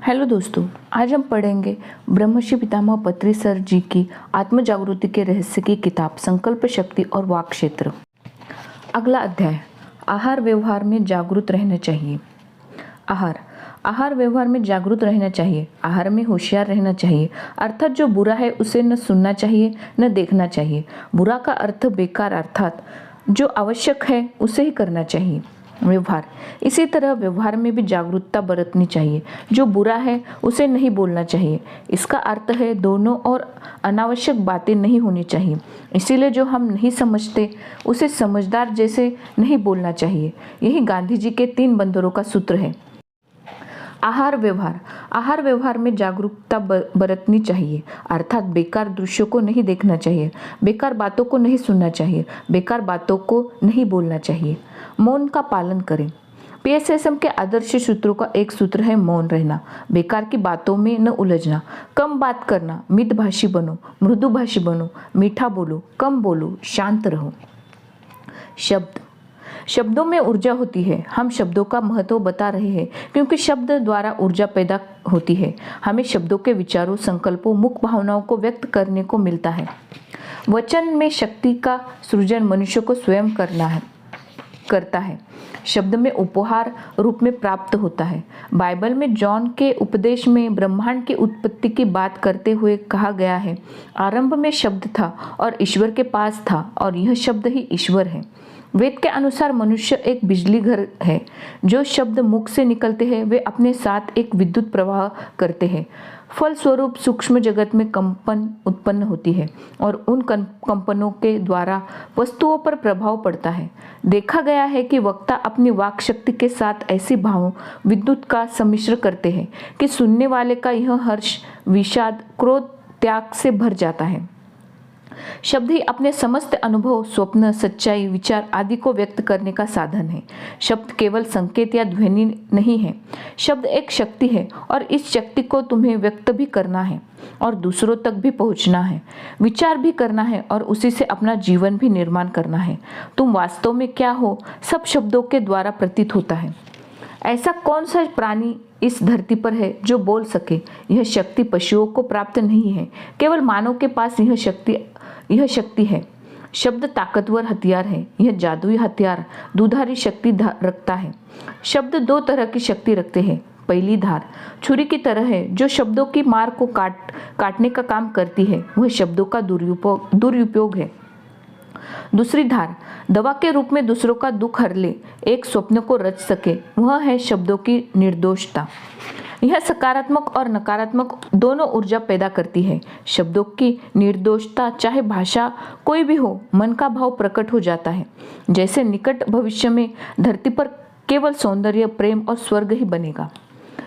Hello दोस्तों, आज हम पढ़ेंगे ब्रह्मर्षि पितामह पत्री सर जी की आत्म जागृति के रहस्य की किताब संकल्प शक्ति और वाक क्षेत्र। अगला अध्याय, आहार व्यवहार में जागरूक रहना चाहिए। आहार व्यवहार में जागरूक रहना चाहिए। आहार में होशियार रहना चाहिए, अर्थात जो बुरा है उसे न सुनना चाहिए न देखना चाहिए। बुरा का अर्थ बेकार, अर्थात जो आवश्यक है उसे ही करना चाहिए। व्यवहार, इसी तरह व्यवहार में भी जागरूकता बरतनी चाहिए। जो बुरा है उसे नहीं बोलना चाहिए। इसका अर्थ है दोनों और अनावश्यक बातें नहीं होनी चाहिए। इसीलिए जो हम नहीं समझते उसे समझदार जैसे नहीं बोलना चाहिए। यही गांधी जी के 3 बंदरों का सूत्र है। आहार व्यवहार में जागरूकता बरतनी चाहिए, अर्थात बेकार दृश्यों को नहीं देखना चाहिए, बेकार बातों को नहीं सुनना चाहिए, बेकार बातों को नहीं बोलना चाहिए। मौन का पालन करें। पीएसएसएम के आदर्श सूत्रों का एक सूत्र है मौन रहना, बेकार की बातों में न उलझना, कम बात करना, मितभाषी बनो, मृदुभाषी बनो, मीठा बोलो, कम बोलो, शांत रहो। शब्दों में ऊर्जा होती है। हम शब्दों का महत्व बता रहे हैं क्योंकि शब्द द्वारा ऊर्जा पैदा होती है। हमें शब्दों के विचारों, संकल्पों, मुख्य भावनाओं को व्यक्त करने को मिलता है। वचन में शक्ति का सृजन मनुष्य को स्वयं करता है। शब्द में उपहार रूप में प्राप्त होता है। बाइबल में जॉन के उपदेश में ब्रह्मांड की उत्पत्ति की बात करते हुए कहा गया है, आरंभ में शब्द था और ईश्वर के पास था और यह शब्द ही ईश्वर है। वेद के अनुसार मनुष्य एक बिजली घर है। जो शब्द मुख से निकलते हैं वे अपने साथ एक विद्युत प्रवाह करते हैं। फलस्वरूप सूक्ष्म जगत में कंपन उत्पन्न होती है और उन कंपनों के द्वारा वस्तुओं पर प्रभाव पड़ता है। देखा गया है कि वक्ता अपनी वाक शक्ति के साथ ऐसी भाव विद्युत का सम्मिश्र करते हैं कि सुनने वाले का यह हर्ष, विषाद, क्रोध, त्याग से भर जाता है। शब्द ही अपने समस्त अनुभव, स्वप्न, सच्चाई, विचार आदि को व्यक्त करने का साधन है। शब्द केवल संकेत या ध्वनि नहीं है। शब्द एक शक्ति है और इस शक्ति को तुम्हें व्यक्त भी करना है और दूसरों तक भी पहुंचना है, विचार भी करना है और उसी से अपना जीवन भी निर्माण करना है। तुम वास्तव में क्या हो, सब शब्दों के द्वारा प्रतीत होता है। ऐसा कौन सा प्राणी इस धरती पर है जो बोल सके? यह शक्ति पशुओं को प्राप्त नहीं है, केवल मानव के पास यह शक्ति है। शब्द ताकतवर हथियार है। यह जादुई हथियार दुधारी शक्ति रखता है। शब्द 2 तरह की शक्ति रखते हैं। पहली धार छुरी की तरह है जो शब्दों की मार को काटने का काम करती है, वह शब्दों का दुरुपयोग है। दूसरी धार दवा के रूप में दूसरों का दुख हर ले, एक स्वप्न को रच सके, वह है शब्दों की निर्दोषता। यह सकारात्मक और नकारात्मक दोनों ऊर्जा पैदा करती है। शब्दों की निर्दोषता, चाहे भाषा कोई भी हो, मन का भाव प्रकट हो जाता है। जैसे निकट भविष्य में धरती पर केवल सौंदर्य, प्रेम और स्वर्ग ही बनेगा।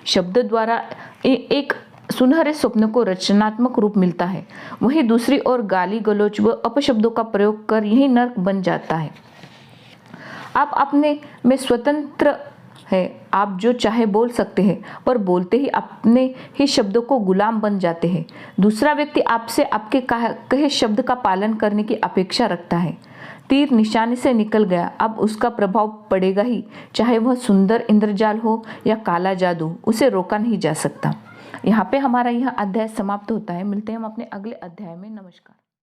शब्द द्वारा एक सुनहरे स्वप्न को रचनात्मक रूप मिलता है, वहीं दूसरी ओर गाली गलौज व अपशब्दों का प्रयोग कर यही नर्क बन जाता है। आप अपने में स्वतंत्र है, आप जो चाहे बोल सकते हैं, पर बोलते ही अपने ही शब्दों को गुलाम बन जाते हैं। दूसरा व्यक्ति आपसे आपके कहे शब्द का पालन करने की अपेक्षा रखता है। तीर निशाने से निकल गया, अब उसका प्रभाव पड़ेगा ही, चाहे वह सुंदर इंद्रजाल हो या काला जादू, उसे रोका नहीं जा सकता। यहाँ पे हमारा यह अध्याय समाप्त होता है। मिलते हैं हम अपने अगले अध्याय में। नमस्कार।